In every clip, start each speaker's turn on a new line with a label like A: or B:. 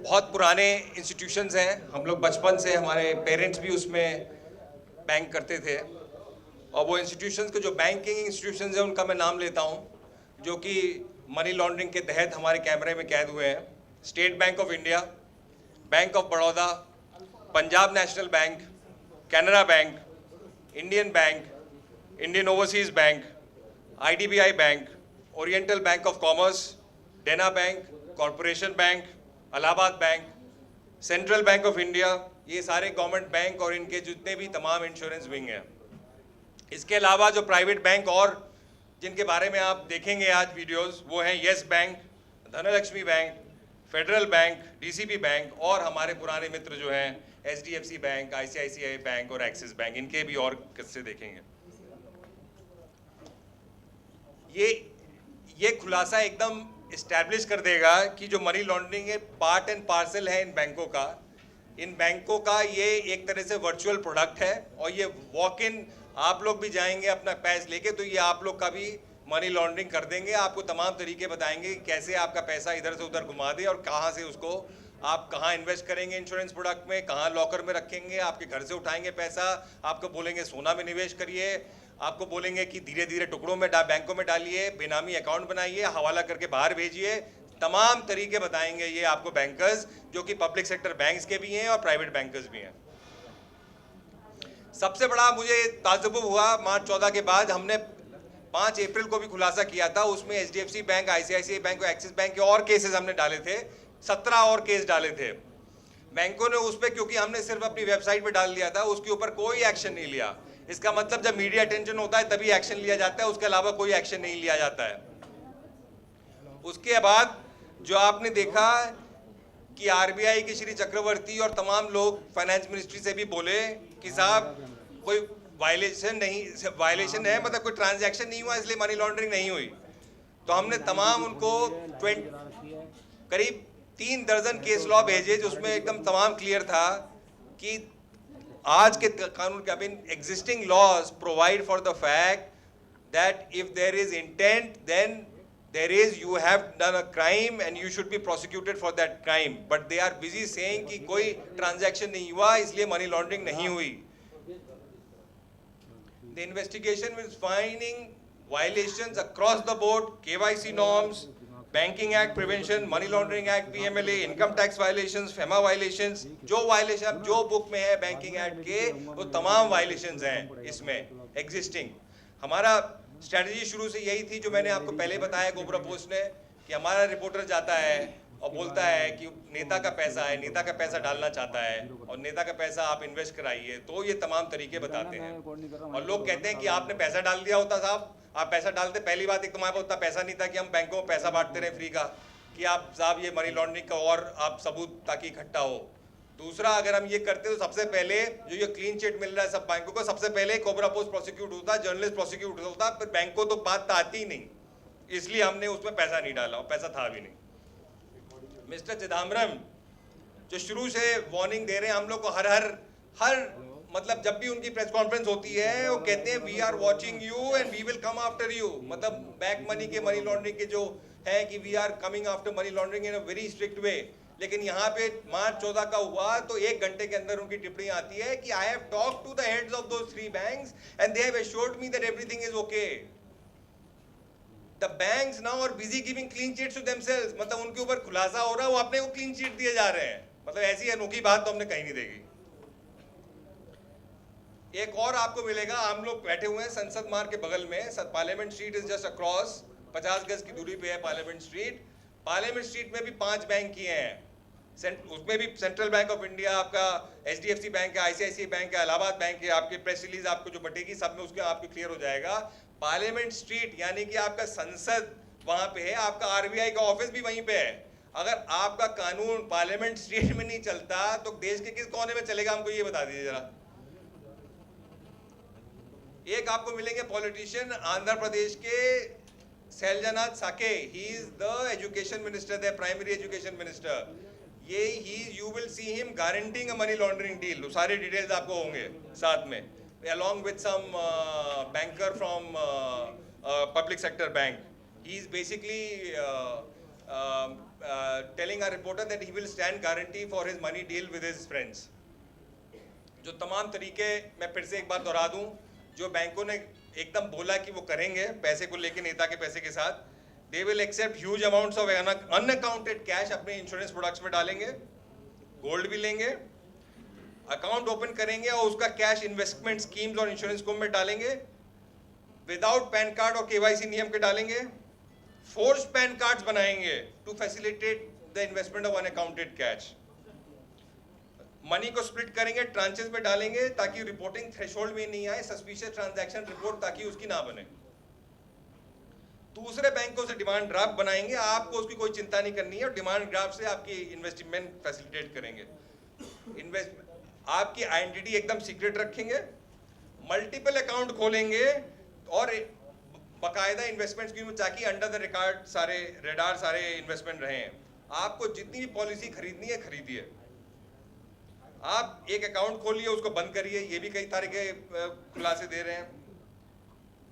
A: बहुत पुराने इंस्टीट्यूशंस हैं। हम लोग बचपन से, हमारे पेरेंट्स भी उसमें बैंक करते थे। और वो इंस्टीट्यूशंस के जो बैंकिंग इंस्टीट्यूशंस हैं उनका मैं नाम लेता हूँ, जो कि मनी लॉन्ड्रिंग के तहत हमारे कैमरे में कैद हुए हैं। State bank of India, bank of Baroda, Punjab national bank, Canara bank, Indian bank, Indian overseas bank, IDBI bank, oriental bank of commerce, Dena bank, corporation bank, Allahabad bank, central bank of India, ये सारे गवर्नमेंट बैंक और इनके जितने भी तमाम इंश्योरेंस विंग हैं। इसके अलावा जो प्राइवेट बैंक और जिनके बारे में आप देखेंगे आज वीडियोस, वो हैं yes bank, Dhanlaxmi bank, federal bank, DCB bank और हमारे पुराने मित्र जो हैं HDFC बैंक, ICICI बैंक और एक्सिस बैंक। इनके भी और किस्से देखेंगे। ये खुलासा एकदम इस्टेब्लिश कर देगा कि जो मनी लॉन्ड्रिंग है पार्ट एंड पार्सल है इन बैंकों का। इन बैंकों का ये एक तरह से वर्चुअल प्रोडक्ट है और ये वॉक इन, आप लोग भी जाएंगे अपना पैसा लेके तो ये आप लोग का भी मनी लॉन्ड्रिंग कर देंगे। आपको तमाम तरीके बताएंगे कि कैसे आपका पैसा इधर से उधर घुमा दे और कहाँ से उसको आप कहाँ इन्वेस्ट करेंगे इंश्योरेंस प्रोडक्ट में, कहाँ लॉकर में रखेंगे, आपके घर से उठाएंगे पैसा, आपको बोलेंगे सोना में निवेश करिए, आपको बोलेंगे कि धीरे धीरे टुकड़ों में बैंकों में डालिए, बेनामी अकाउंट बनाइए, हवाला करके बाहर भेजिए। तमाम तरीके बताएंगे ये आपको बैंकर्स, जो कि पब्लिक सेक्टर बैंक्स के भी हैं और प्राइवेट बैंकर्स भी हैं। सबसे बड़ा मुझे ताज्जुब हुआ, मार्च 14 के बाद हमने 5 अप्रैल को भी खुलासा किया था, उसमें HDFC बैंक, ICICI बैंक और एक्सिस बैंक के और केसेस हमने डाले थे, 17 और केस डाले थे। बैंकों ने उस पर, क्योंकि हमने सिर्फ अपनी वेबसाइट पे डाल दिया था, उसके ऊपर कोई एक्शन नहीं लिया। इसका मतलब जब मीडिया अटेंशन होता है तभी एक्शन लिया जाता है, उसके अलावा कोई एक्शन नहीं लिया जाता है। उसके बाद जो आपने देखा कि RBI के श्री चक्रवर्ती और तमाम लोग फाइनेंस मिनिस्ट्री से भी बोले कि साहब कोई वायलेशन है, मतलब कोई ट्रांजैक्शन नहीं हुआ इसलिए मनी लॉन्ड्रिंग नहीं हुई। तो हमने तमाम उनको करीब 3 दर्जन केस लॉ भेजे, जिसमें एकदम तमाम क्लियर था कि आज के कानून के अभी existing laws provide for the fact that if there is intent then there is you have done a crime and you should be prosecuted for that crime, but they are busy saying कि कोई transaction नहीं हुआ इसलिए money laundering नहीं हुई। The investigation is finding violations across the board, KYC norms, banking act prevention, money laundering act PMLA, income tax violations, FEMA violations, जो violation जो book में है बैंकिंग एक्ट के वो तमाम वायलेशंस हैं इसमें एग्जिस्टिंग। हमारा स्ट्रेटजी शुरू से यही थी, जो मैंने आपको पहले बताया गोबरा पोस्ट ने, कि हमारा रिपोर्टर जाता है और बोलता है कि नेता का पैसा है, नेता का पैसा डालना चाहता है और नेता का पैसा आप इन्वेस्ट कराइए, तो ये तमाम तरीके बताते हैं। और लोग कहते हैं कि आपने पैसा डाल दिया होता साहब, आप पैसा डालते, पहली बात एक तुम्हारे पास उतना पैसा नहीं था कि हम बैंकों में पैसा बांटते रहे फ्री का, कि आप साहब ये मनी लॉन्ड्रिंग का और आप सबूत ताकि इकट्ठा हो। दूसरा, अगर हम ये करते तो सबसे पहले जो ये क्लीन चिट मिल रहा है सब बैंकों को, सबसे पहले कोबरा पोस्ट प्रोसिक्यूट होता, जर्नलिस्ट प्रोसिक्यूट होता, फिर बैंकों तो बात आती ही नहीं, इसलिए हमने उसमें पैसा नहीं डाला और पैसा था भी नहीं। मिस्टर चिदम्बरम जो शुरू से वार्निंग दे रहे हैं हम लोग को, हर मतलब जब भी उनकी प्रेस कॉन्फ्रेंस होती है वो कहते हैं we are watching you and we will come after you, मतलब बैक मनी के मनी लॉन्ड्रिंग के जो है कि we are coming after money laundering in a very strict way. लेकिन यहाँ पे मार्च 14 का हुआ तो 1 घंटे के अंदर उनकी टिप्पणी आती है कि I have talked to the heads of those 3 banks and they have assured me that everything is okay. The banks now are busy giving clean chits to themselves, मतलब उनके ऊपर खुलासा हो रहा है, वो अपने को क्लीन चिट दिए जा रहे हैं। मतलब ऐसी अनोखी बात तो हमने कहीं नहीं देखी। एक और आपको मिलेगा, हम लोग बैठे हुए हैं संसद मार्ग के बगल में, parliament street is just across, 50 गज की दूरी पे है पार्लियामेंट स्ट्रीट। पार्लियामेंट स्ट्रीट में भी 5 बैंक किए हैं, उसमें भी सेंट्रल बैंक ऑफ इंडिया, आपका HDFC बैंक है, ICICI बैंक है, इलाहाबाद बैंक है। आपकी प्रेस रिलीज आपको जो बटेगी सब में उसके आपको क्लियर हो जाएगा। पार्लियामेंट स्ट्रीट यानी कि आपका संसद वहां पे है, आपका RBI का ऑफिस भी वहीं पे है। अगर आपका कानून पार्लियामेंट स्ट्रीट में नहीं चलता तो देश के किस कोने में चलेगा, हमको ये बता दीजिए जरा। एक आपको मिलेंगे पॉलिटिशियन आंध्र प्रदेश के Sailajanath Sake, he is the education minister, the primary education minister. ये you will see him guaranteeing a money laundering deal, सारे डिटेल्स आपको होंगे साथ में, along with some banker from public sector bank. He is basically telling our reporter that he will stand guarantee for his money deal with his friends. जो तमाम तरीके मैं फिर से एक बार दोहरा दूं, जो बैंकों ने एकदम बोला कि वो करेंगे पैसे को लेके, नेता के पैसे के साथ, they will accept huge amounts of unaccounted cash अपने इंश्योरेंस प्रोडक्ट्स में डालेंगे, गोल्ड भी लेंगे, अकाउंट ओपन करेंगे और उसका कैश इन्वेस्टमेंट स्कीम्स और इंश्योरेंस को में डालेंगे, विदाउट पैन कार्ड और केवाईसी नियम के डालेंगे, फोर्स पैन कार्ड्स बनाएंगे to facilitate the investment of unaccounted cash, money को स्प्लिट करेंगे, ट्रांचेस में डालेंगे ताकि रिपोर्टिंग थ्रेशोल्ड में नहीं आए, सस्पिशियस ट्रांजैक्शन रिपोर्ट ताकि उसकी ना बने, दूसरे बैंकों से डिमांड ड्राफ्ट बनाएंगे, आपको उसकी कोई चिंता नहीं करनी है और डिमांड ड्राफ्ट से आपकी इन्वेस्टमेंट फैसिलिटेट करेंगे, आपकी आइडेंटिटी एकदम सीक्रेट रखेंगे, मल्टीपल अकाउंट खोलेंगे और बाकायदा इन्वेस्टमेंट स्कीम ताकि अंडर द रिकॉर्ड सारे रेडार सारे इन्वेस्टमेंट रहे हैं। आपको जितनी भी पॉलिसी खरीदनी है खरीदिए, आप एक अकाउंट खोलिए उसको बंद करिए, ये भी कई तरह के खुलासे दे रहे हैं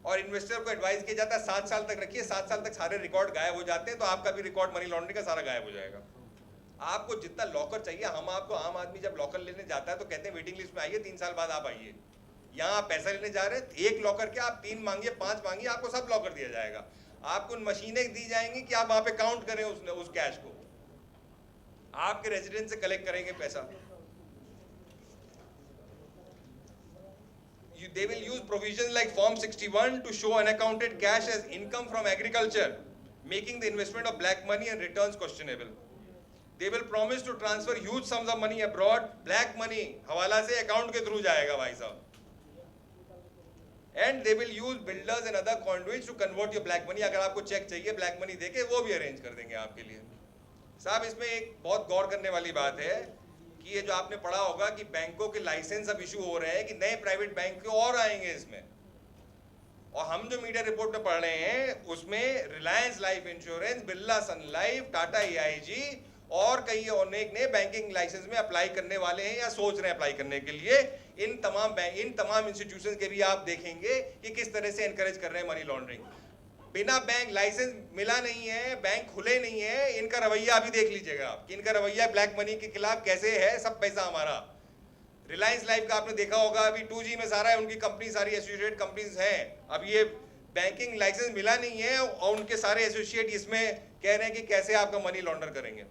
A: और इन्वेस्टर को एडवाइस किया जाता है 7 साल तक रखिए, 7 साल तक सारे रिकॉर्ड गायब हो जाते हैं तो आपका भी रिकॉर्ड मनी लॉन्ड्रिंग का सारा गायब हो जाएगा। आपको जितना लॉकर चाहिए, हम आपको, आम आदमी जब लॉकर लेने जाता है तो कहते हैं वेटिंग लिस्ट में आइए, 3 साल बाद आप आइए, यहाँ आप पैसा लेने जा रहे हैं, एक लॉकर के आप 3 मांगिए 5 मांगिए, आपको सब लॉकर दिया जाएगा, आपको मशीनें दी जाएंगी कि आप वहां पे काउंट करें उस कैश को, आपके रेजिडेंस से कलेक्ट करेंगे पैसा। They will use provisions like Form 61 to show unaccounted cash as income from agriculture, making the investment of black money and returns questionable. They will promise to transfer huge sums of money abroad, black money हवाला से account के through जाएगा भाई साहब, and they will use builders and other conduits to convert your black money. अगर आपको check चाहिए black money देके वो भी अरेंज कर देंगे आपके लिए। साहब इसमें एक बहुत गौर करने वाली बात है कि ये जो आपने पढ़ा होगा कि बैंकों के लाइसेंस अब इशू हो रहे हैं कि नए प्राइवेट बैंक के और आएंगे इसमें, और हम जो मीडिया रिपोर्ट में पढ़ रहे हैं उसमें रिलायंस लाइफ इंश्योरेंस, बिरला सन लाइफ, टाटा एआईजी और कई अनेक नए बैंकिंग लाइसेंस में अप्लाई करने वाले हैं या सोच रहे हैं अप्लाई करने के लिए। इन तमाम इंस्टीट्यूशंस के भी आप देखेंगे कि किस तरह से एनकरेज कर रहे हैं मनी लॉन्ड्रिंग। बिना बैंक लाइसेंस मिला नहीं है, बैंक खुले नहीं है, इनका रवैया अभी देख लीजिएगा आप कि इनका रवैया ब्लैक मनी के खिलाफ कैसे है, सब पैसा हमारा। रिलायंस लाइफ का आपने देखा होगा अभी 2G में सारा है, उनकी कंपनी सारी एसोसिएटेड कंपनीज हैं, अब ये बैंकिंग लाइसेंस मिला नहीं है और उनके सारे एसोसिएट इसमें कह रहे हैं कि कैसे आपका मनी लॉन्डर करेंगे।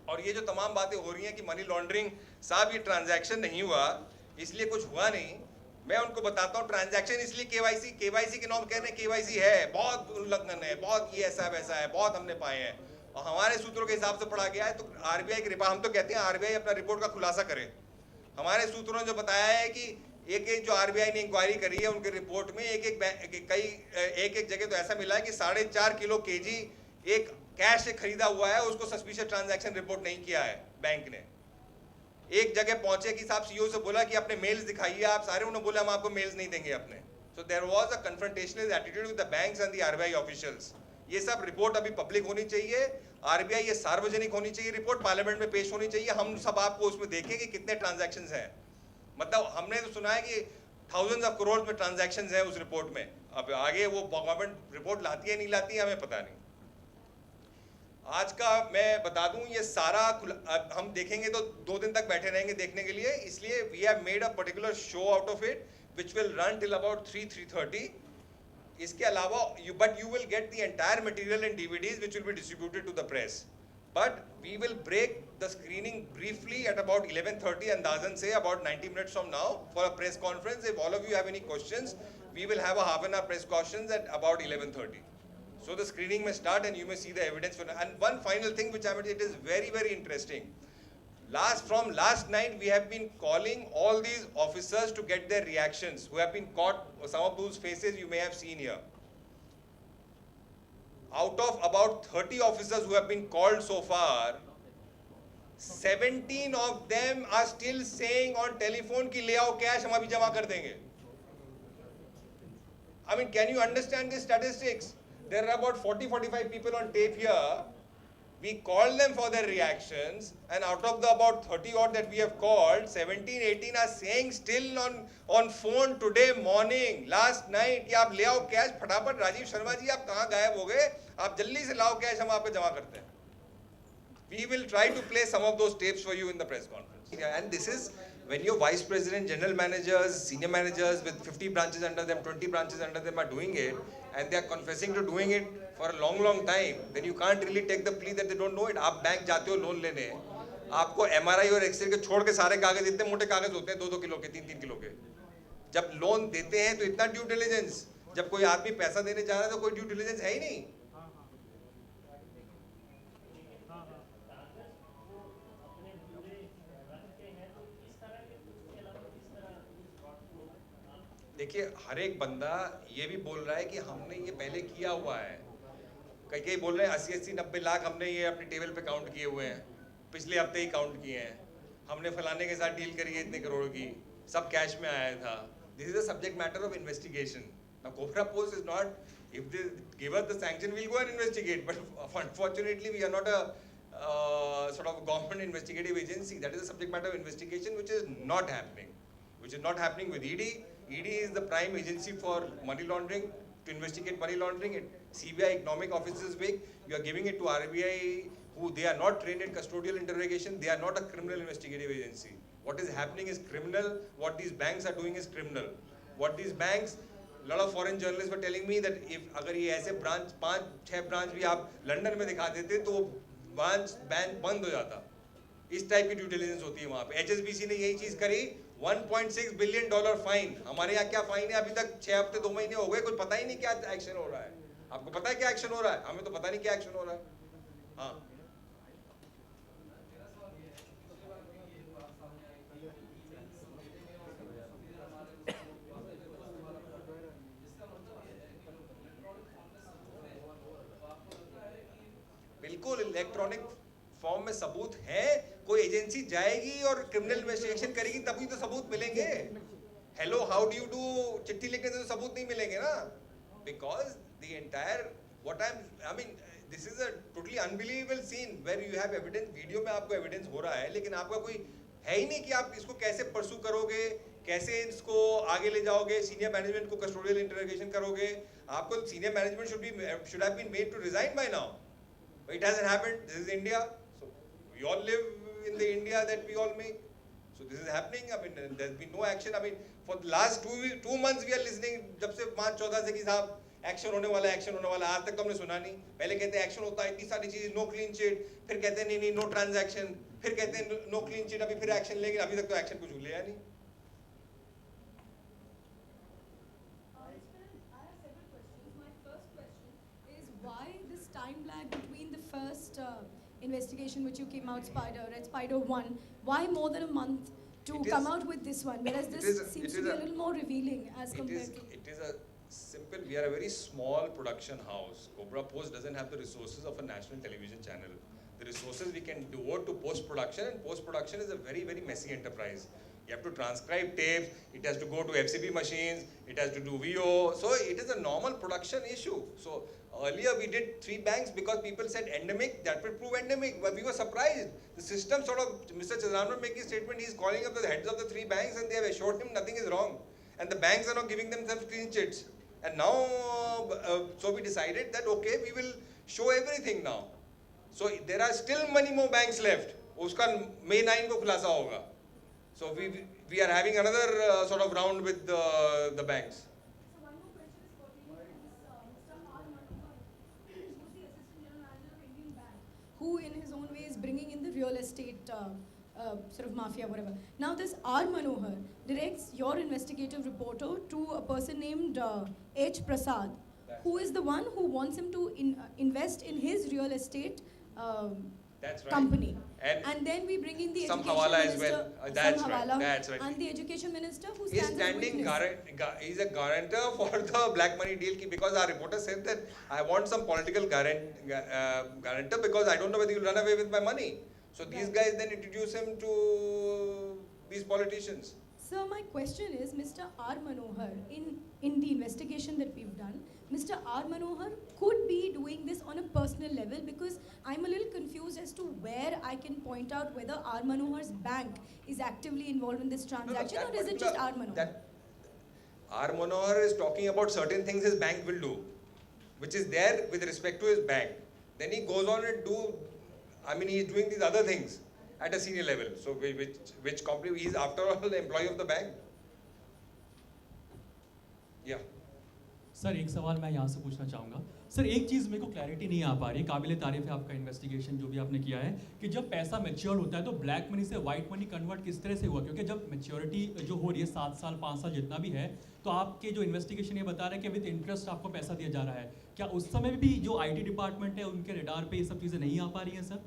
A: और ये जो तमाम बातें हो रही हैं कि मनी लॉन्ड्रिंग, साहब ये ट्रांजैक्शन नहीं हुआ इसलिए कुछ हुआ नहीं, मैं उनको बताता हूँ ट्रांजैक्शन इसलिए केवाईसी के नाम कह रहे हैं, केवाईसी है, बहुत उल्लंघन है, बहुत ये ऐसा वैसा है, बहुत हमने पाए हैं और हमारे सूत्रों के हिसाब से पढ़ा गया है। तो आरबीआई की हम तो कहते हैं आरबीआई अपना रिपोर्ट का खुलासा करे। हमारे सूत्रों ने जो बताया है कि एक जो आरबीआई ने इंक्वायरी करी है उनके रिपोर्ट में एक जगह तो ऐसा मिला है कि 4.5 किलो केजी एक कैश से खरीदा हुआ है, उसको सस्पिशियस ट्रांजैक्शन रिपोर्ट नहीं किया है बैंक ने। एक जगह पहुंचे कि साहब सीईओ से बोला कि अपने मेल्स दिखाइए आप सारे, उन्होंने बोला हम आपको मेल्स नहीं देंगे अपने। So there was a confrontational attitude with the banks and the RBI officials. ये सब रिपोर्ट अभी पब्लिक होनी चाहिए, आरबीआई ये सार्वजनिक होनी चाहिए, रिपोर्ट पार्लियामेंट में पेश होनी चाहिए, हम सब आपको उसमें देखें कि कितने ट्रांजैक्शंस हैं। मतलब हमने तो सुना है कि थाउजेंड्स ऑफ करोड़ में ट्रांजैक्शंस हैं उस रिपोर्ट में, अब आगे वो गवर्नमेंट रिपोर्ट लाती है नहीं लाती है हमें पता नहीं। आज का मैं बता दूं ये सारा हम देखेंगे तो 2 दिन तक बैठे रहेंगे देखने के लिए, इसलिए we have made a particular show out of it which will run till about 3:30। इसके अलावा but you will get the entire material in DVDs which will be distributed to the press, but we will break the screening briefly at about 11:30 अंदाजन से about 90 minutes from now for a press conference. If all of you have any questions, we will have a half an hour press questions at about 11:30. So the screening may start and you may see the evidence. And one final thing which it is very, very interesting. From last night we have been calling all these officers to get their reactions who have been caught. Some of those faces you may have seen here. Out of about 30 officers who have been called so far, 17 of them are still saying on telephone कि ले आओ cash हम अभी जमा कर देंगे. I mean, can you understand the statistics? There are about 40-45 people on tape here. We called them for their reactions, and out of the about 30 odd that we have called, 17-18 are saying still on phone today morning, last night कि आप ले आओ cash फटाफट। राजीव शर्मा जी आप कहाँ गायब हो गए, आप जल्दी से लाओ कैश हम आपको जमा करते हैं। We will try to play some of those tapes for you in the press conference. Yeah, and this is when your vice president, general managers, senior managers with 50 branches under them, 20 branches under them are doing it, and they are confessing to doing it for a long, long time, then you can't really take the plea that they don't know it. आप bank जाते हो loan लेने, आपको MRI और X-ray के छोड़ के सारे कागज इतने मोटे कागज होते हैं 2-2 किलो के, 3-3 किलो के. जब लोन देते हैं तो इतना ड्यू डिलिजेंस, जब कोई आदमी पैसा देने जा रहा है तो कोई ड्यू डिलिजेंस है ही नहीं. देखिए हर एक बंदा ये भी बोल रहा है कि हमने ये पहले किया हुआ है. कई कई बोल रहे हैं 80-90 लाख हमने ये अपने टेबल पे काउंट किए हुए हैं, पिछले हफ्ते ही काउंट किए हैं, हमने फलाने के साथ डील करी है इतने करोड़ की, सब कैश में आया था. This is a subject matter of investigation. Now Cobra Post is not, if they give us the sanction we'll go and investigate, but unfortunately we are not a sort of government investigative agency. That is a subject matter of investigation which is not happening, with ED. ED is the prime agency for money laundering, to investigate money laundering. CBI economic office is big. You are giving it to RBI, who they are not trained in custodial interrogation. They are not a criminal investigative agency. What is happening is criminal. What these banks are doing is criminal. What these banks, a lot of foreign journalists were telling me that if अगर ये ऐसे branch 5-6 branch भी आप London में दिखा देते तो branch bank बंद हो जाता. इस टाइप की ड्यू डिलिजेंस होती है वहाँ पे. HSBC ने यही चीज करी. $1.6 बिलियन फाइन. हमारे यहाँ क्या फाइन है अभी तक 6 हफ्ते 2 महीने हो गए, कुछ पता ही नहीं क्या एक्शन हो रहा है. आपको पता है क्या एक्शन हो रहा है? हमें तो पता नहीं क्या एक्शन हो रहा है. हाँ बिल्कुल इलेक्ट्रॉनिक फॉर्म में सबूत है. कोई एजेंसी जाएगी और क्रिमिनल इन्वेस्टिगेशन करेगी तभी तो सबूत मिलेंगे. Hello how do you do चिट्ठी लिखने से तो सबूत नहीं मिलेंगे ना. Because the entire what I mean this is a totally unbelievable scene where you have evidence. Video में आपको एविडेंस हो रहा है लेकिन आपका कोई है ही नहीं कि आप इसको कैसे परसू करोगे, कैसे इसको आगे ले जाओगे, सीनियर मैनेजमेंट को कस्टोडियल इंटरोगेशन करोगे. आपको senior management should have been made to resign by now. It hasn't happened. This is India. So we all live in the India that we all make. So this is happening. I mean, there's been no action. I mean, for the last 2 months we are listening. जब से 5-14 से कि साहब action होने वाला है, action होने वाला है, आज तक तो हमने सुना नहीं. पहले कहते हैं एक्शन होता है, इतनी सारी चीजें, नो क्लीन चिट, फिर कहते हैं नहीं नो ट्रांजैक्शन, फिर कहते हैं नो क्लीन चिट, अभी फिर एक्शन लेंगे. अभी तक तो एक्शन कुछ लिया नहीं.
B: Time lag between the first investigation which you came out Red Spider 1, why more than a month to come out with this one, whereas this seems to be a little more revealing as compared to...
A: It is a simple, we are a very small production house. Cobra Post doesn't have the resources of a national television channel. The resources we can devote to post-production, and post-production is a very, very messy enterprise. You have to transcribe tapes, it has to go to FCP machines, it has to do VO, so it is a normal production issue. So earlier we did 3 banks because people said endemic, that will prove endemic, but we were surprised. The system sort of, Mr. Chidambaram making a statement, he is calling up the heads of the 3 banks and they have assured him nothing is wrong. And the banks are not giving themselves clean chits. And now, so we decided that okay, we will show everything now. So there are still many more banks left. Uska May 9 को खुलासा होगा. So we are having another sort of round with the banks.
B: So one more question is pertaining to Mr. R. Manohar, who's the Assistant General Manager of Indian Bank, who in his own way is bringing in the real estate sort of mafia, whatever. Now this R. Manohar directs your investigative reporter to a person named H. Prasad, who is the one who wants him to invest in his real estate
A: That's right.
B: company.
A: And
B: then we bring in the
A: some
B: education
A: hawala
B: minister,
A: as well. That's
B: some
A: right.
B: hawala,
A: That's right.
B: and the education minister who
A: He's
B: stands as a
A: standing
B: witness.
A: he's a guarantor for the black money deal because our reporter said that I want some political guarantor because I don't know whether you'll run away with my money. So these guys then introduce him to these politicians.
B: Sir, my question is, Mr. R. Manohar, in the investigation that we've done, Mr. R. Manohar could be doing this on a personal level, because I'm a little confused as to where I can point out whether R. Manohar's bank is actively involved in this transaction, or is it just R. Manohar?
A: R. Manohar is talking about certain things his bank will do, which is there with respect to his bank. Then he goes on and do I mean, he is doing these other things at a senior level. So which company? He is after all the employee of the bank. Yeah.
C: Sir एक सवाल मैं यहाँ से पूछना चाहूँगा sir एक चीज़ मेरे को क्लैरिटी नहीं आ पा रही काबिल तारीफ है आपका इन्वेस्टिगेशन जो भी आपने किया है कि जब पैसा मैच्योर होता है तो ब्लैक मनी से वाइट मनी कन्वर्ट किस तरह से हुआ क्योंकि जब मैच्योरिटी जो हो रही है 7 साल 5 साल जितना भी है तो आपके जो इन्वेस्टिगेशन ये बता रहे हैं कि विद इंटरेस्ट आपको पैसा दिया जा रहा है क्या उस समय भी जो IT डिपार्टमेंट है उनके रेडार पे ये सब चीज़ें नहीं आ पा रही हैं सर?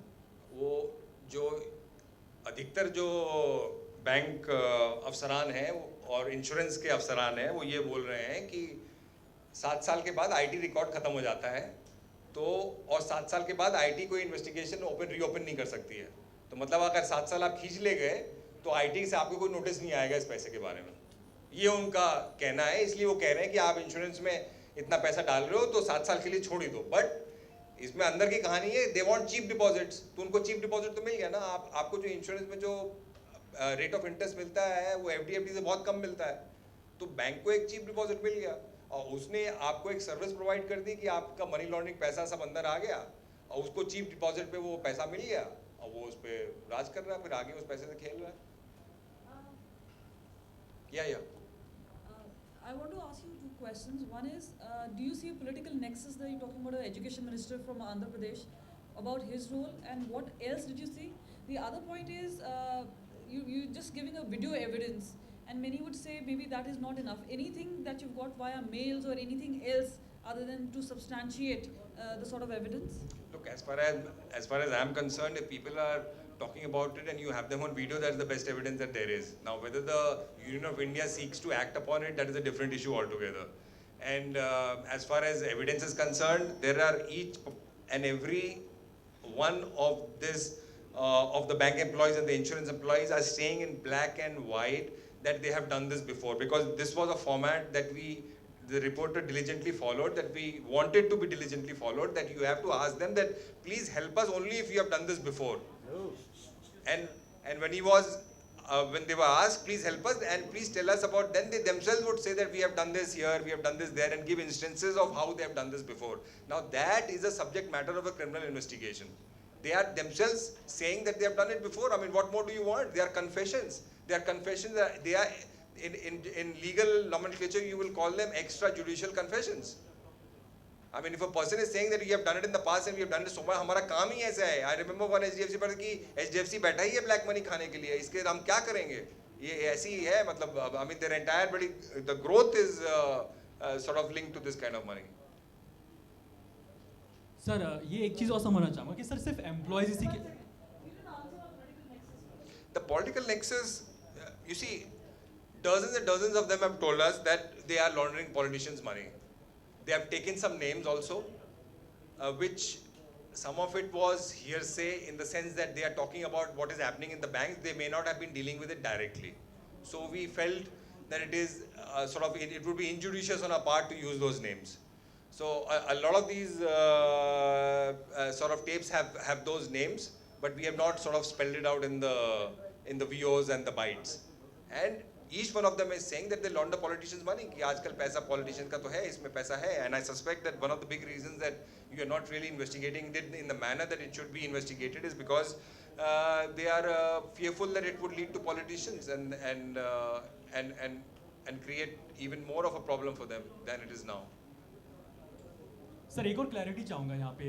A: वो जो अधिकतर जो बैंक अफसरान हैं और इंश्योरेंस के अफसरान हैं वो ये बोल रहे हैं कि 7 साल के बाद IT रिकॉर्ड खत्म हो जाता है तो और 7 साल के बाद IT कोई इन्वेस्टिगेशन रीओपन नहीं कर सकती है तो मतलब अगर 7 साल आप खींच ले गए तो IT से आपको कोई नोटिस नहीं आएगा इस पैसे के बारे में ये उनका कहना है इसलिए वो कह रहे हैं कि आप इंश्योरेंस में इतना पैसा डाल रहे हो तो 7 साल के लिए छोड़ ही दो बट इसमें अंदर की कहानी है दे वांट चीप डिपॉजिट्स तो उनको चीप डिपॉजिट तो मिल गया ना आपको जो इंश्योरेंस में जो रेट ऑफ इंटरेस्ट मिलता है वो FD से बहुत कम मिलता है तो बैंक को एक चीप डिपॉजिट मिल गया और उसने आपको एक सर्विस प्रोवाइड कर दी कि आपका मनी लॉन्ड्रिंग पैसा सब अंदर आ गया और उसको चीप डिपॉजिट पे वो पैसा मिल गया और वो उस पर राज कर रहा है फिर आगे उस पैसे से खेल रहा है या
D: I want to ask you 2 questions. One is, do you see a political nexus that you're talking about an education minister from Andhra Pradesh about his role and what else did you see? The other point is, you just giving a video evidence and many would say maybe that is not enough. Anything that you've got via mails or anything else other than to substantiate the sort of evidence?
A: Look, as far as I'm concerned, if people are talking about it and you have them on video, that's the best evidence that there is. Now, whether the Union of India seeks to act upon it, that is a different issue altogether. And as far as evidence is concerned, there are each and every one of this of the bank employees and the insurance employees are saying in black and white that they have done this before because this was a format that the reporter diligently followed, that we wanted to be diligently followed, that you have to ask them that please help us only if you have done this before. And when he was when they were asked please help us and please tell us about, then they themselves would say that we have done this here, we have done this there and give instances of how they have done this before. Now that is a subject matter of a criminal investigation. They are themselves saying that they have done it before. I mean, what more do you want? They are confessions. They are confessions. They are in legal nomenclature you will call them extrajudicial confessions. I mean, if a person is saying that we have done it in the past and we have done it so much, हमारा काम ही ऐसा है. I remember one HDFC पर कि HDFC बैठा ही है black money खाने के लिए. इसके हम क्या करेंगे? ये ऐसी ही है मतलब. I mean, their entire body, the growth is sort of linked to this kind of money.
C: Sir ये एक चीज़ और समझना चाहूँगा कि सर सिर्फ एम्प्लॉयज इसी के
A: The political nexus, you see, dozens and dozens of them have told us that they are laundering politicians' money. They have taken some names also, which some of it was hearsay in the sense that they are talking about what is happening in the banks. They may not have been dealing with it directly. So we felt that it is sort of, it would be injudicious on our part to use those names. So a lot of these sort of tapes have those names, but we have not sort of spelled it out in the VOs and the bytes. And each one of them is saying that they launder politicians' money. कि आजकल पैसा politicians का तो है, इसमें पैसा है. And I suspect that one of the big reasons that you are not really investigating it in the manner that it should be investigated is because they are fearful that it would lead to politicians and create even more of a problem for them than it is now.
C: Sir एक और clarity चाहूँगा यहाँ पे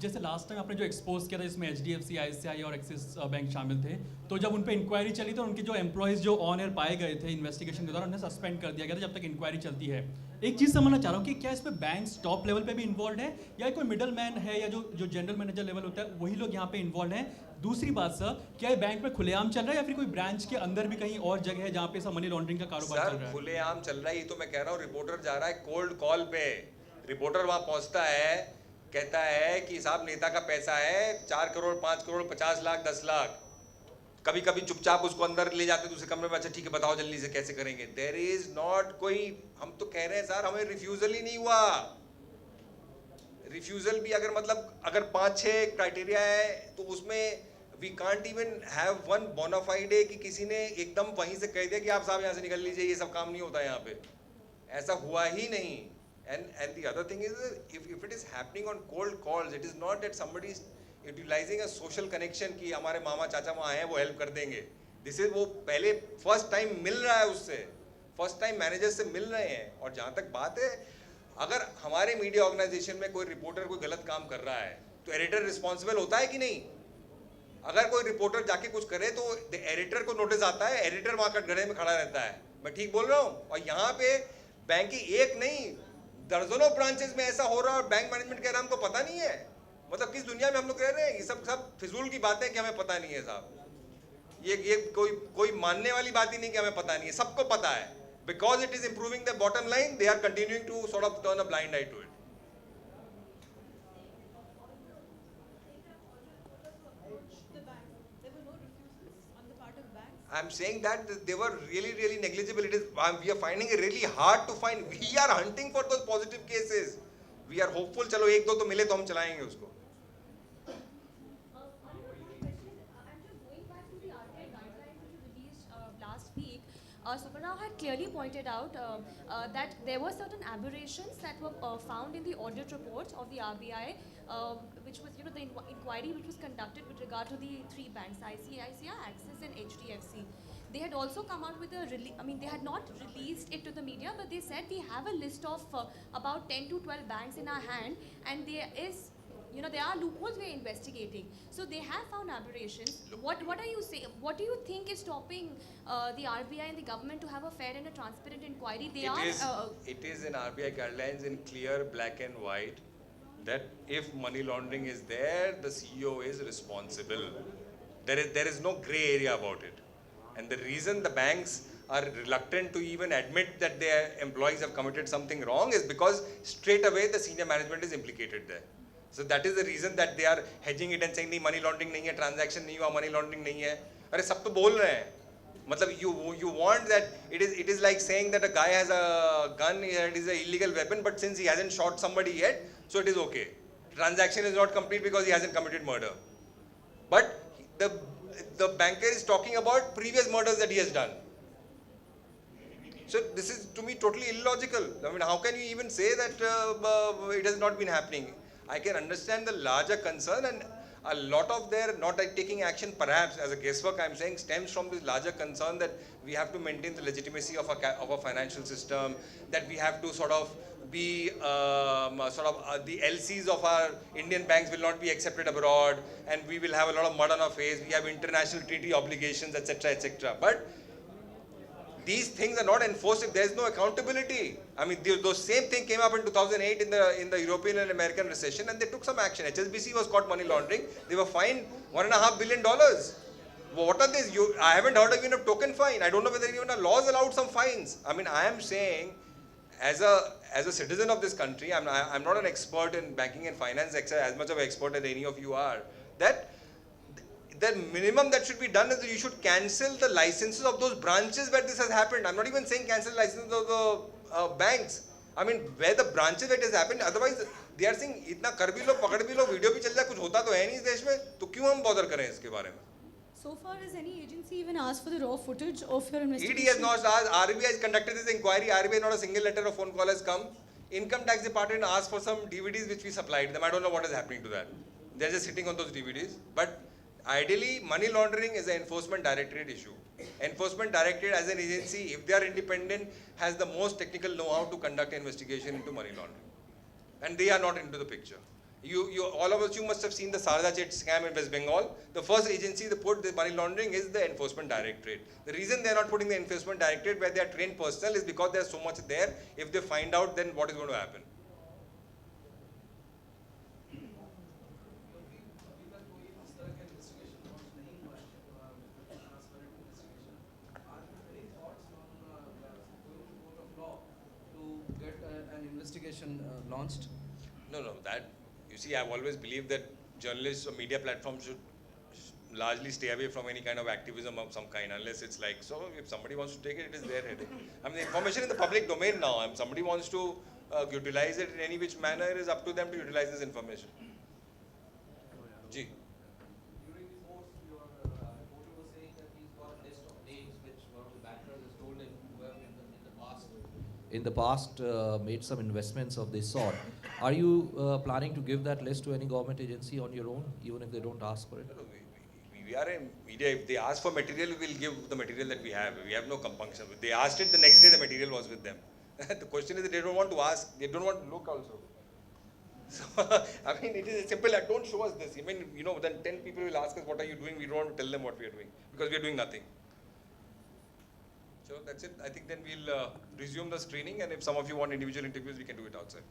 C: जैसे last time आपने जो expose किया था जिसमें HDFC, ICICI और एक्सिस बैंक शामिल थे तो जब उन पे इंक्वायरी चली तो उनके जो एम्प्लॉयज़ जो ऑन एयर पाए गए थे इन्वेस्टिगेशन के दौरान उन्हें सस्पेंड कर दिया गया था जब तक इंक्वायरी चलती है. एक चीज़ समझना चाह रहा हूँ कि क्या इसमें बैंक्स टॉप लेवल पे भी इन्वॉल्व है या कोई मिडल मैन है या जो जनरल मैनेजर लेवल होता है वही लोग यहाँ पे इन्वॉल्व हैं. दूसरी बात सर, क्या ये बैंक में खुलेआम चल रहा है या फिर कोई ब्रांच के अंदर भी कहीं और जगह है जहाँ पे सब मनी लॉन्ड्रिंग का कारोबार चल रहा है?
A: खुलेआम चल रहा है, ये तो मैं कह रहा हूँ. रिपोर्टर जा रहा है कोल्ड कॉल पे. रिपोर्टर वहाँ पहुँचता है, कहता है कि साहब नेता का पैसा है 4 करोड़ 5 करोड़ 50 लाख 10 लाख. कभी कभी चुपचाप उसको अंदर ले जाते दूसरे कमरे में. अच्छा ठीक है बताओ जल्दी से कैसे करेंगे. देयर इज नॉट कोई, हम तो कह रहे हैं सर हमें रिफ्यूजल ही नहीं हुआ. रिफ्यूजल भी अगर मतलब अगर 5-6 क्राइटेरिया है तो उसमें we can't even have one bona fide कि किसी ने एकदम वहीं से कह दिया कि आप साहब यहाँ से निकल लीजिए, ये सब काम नहीं होता यहाँ पे. ऐसा हुआ ही नहीं. And the other thing is if it is happening on cold calls, it is not that somebody utilising a social connection की हमारे मामा चाचा वहाँ हैं वो हेल्प कर देंगे. दिस इज वो पहले फर्स्ट टाइम मिल रहा है उससे, फर्स्ट टाइम मैनेजर से मिल रहे हैं. और जहाँ तक बात है, अगर हमारे मीडिया ऑर्गेनाइजेशन में कोई रिपोर्टर कोई गलत काम कर रहा है तो एडिटर रिस्पॉन्सिबल होता है कि नहीं? अगर कोई रिपोर्टर जाके कुछ करे तो एडिटर को नोटिस आता है, एडिटर वहाँ कटघरे में खड़ा रहता है. मैं ठीक बोल रहा हूँ? और यहाँ पे बैंक की एक नहीं दर्जनों ब्रांचेस में ऐसा हो रहा है और बैंक मैनेजमेंट कह रहा है हमको पता नहीं है. मतलब किस दुनिया में हम लोग रह रहे हैं? ये सब फिजूल की बातें कि हमें पता नहीं है साहब. ये कोई मानने वाली बात ही नहीं कि हमें पता नहीं है, सबको पता है. Because it is improving the bottom line, they are continuing to sort of turn a blind eye to it. I'm saying that they were really negligible. It is we are finding it really hard to find. We are hunting for those positive cases. We are hopeful. चलो एक दो तो मिले तो हम चलाएंगे उसको.
E: I'm just going back to the RBI guidelines which were released last week. Suparna had clearly pointed out that there were certain aberrations that were found in the audit reports of the RBI, which was, the inquiry which was conducted with regard to the three banks, ICICI, Axis, and HDFC. They had also come out with they had not released it to the media, but they said we have a list of about 10 to 12 banks in our hand, and there is. There are loopholes we're investigating. So they have found aberrations. What are you saying? What do you think is stopping the RBI and the government to have a fair and a transparent inquiry?
A: It is in RBI guidelines in clear black and white that if money laundering is there, the CEO is responsible. There is no gray area about it. And the reason the banks are reluctant to even admit that their employees have committed something wrong is because straight away the senior management is implicated there. So that is the reason that they are hedging it and saying नहीं money laundering नहीं है, transaction नहीं हुआ, money laundering नहीं है. अरे सब तो बोल रहे हैं. मतलब you want that it is like saying that a guy has a gun, it is an illegal weapon, but since he hasn't shot somebody yet, so it is okay. Transaction is not complete because he hasn't committed murder. But the banker is talking about previous murders that he has done. So this is to me totally illogical. I mean, how can you even say that it has not been happening? I can understand the larger concern, and a lot of their not taking action, perhaps as a guesswork, I'm saying, stems from this larger concern that we have to maintain the legitimacy of a financial system, that we have to sort of be the LCs of our Indian banks will not be accepted abroad, and we will have a lot of mud on our face. We have international treaty obligations, etc., etc. But these things are not enforced if there is no accountability. I mean, those same thing came up in 2008 in the European and American recession, and they took some action. HSBC was caught money laundering. They were fined $1.5 billion. What are these? I haven't heard of even a token fine. I don't know whether even a laws allowed some fines. I mean, I am saying, as a citizen of this country, I'm not an expert in banking and finance, as much of an expert as any of you are, that the minimum that should be done is that you should cancel the licenses of those branches where this has happened. I'm not even saying cancel the licenses of the banks. I mean, where the branches where it has happened. Otherwise, they are saying, इतना कर भी लो, पकड़ भी लो, video भी चल जाए, कुछ होता तो है नहीं इस देश में, तो क्यों हम bother करें इसके बारे में?
B: So far, has any agency even asked for the raw footage of your investigation?
A: ED has not asked. RBI has conducted this inquiry. RBI, not a single letter or phone call has come. Income tax department asked for some DVDs which we supplied them. I don't know what is happening to that. They're just sitting on those DVDs. But ideally, money laundering is an enforcement directorate issue. Enforcement directorate as an agency, if they are independent, has the most technical know-how to conduct an investigation into money laundering. And they are not into the picture. All of us, you must have seen the Sarda Chet scam in West Bengal. The first agency that put the money laundering is the enforcement directorate. The reason they are not putting the enforcement directorate where they are trained personnel is because there is so much there. If they find out, then what is going to happen?
F: Investigation launched?
A: No, that, you see, I've always believed that journalists or media platforms should largely stay away from any kind of activism of some kind, unless it's like, so if somebody wants to take it, it is their headache. I mean, the information in the public domain now, and somebody wants to utilize it in any which manner, it is up to them to utilize this information. Ji.
G: During the course, your reporter was saying that he's got a list of names which one of the bankers has told him who have in the past made some investments of this sort.
F: Are you planning to give that list to any government agency on your own, even if they don't ask for it?
A: No, we are in media. If they ask for material, we will give the material that we have. We have no compunction. If they asked it, the next day the material was with them. The question is that they don't want to ask. They don't want to look also. So, I mean, it is simple. Don't show us this. I mean, you know, then 10 people will ask us, what are you doing? We don't want to tell them what we are doing because we are doing nothing. So that's it. I think then we'll resume the screening, and if some of you want individual interviews, we can do it outside.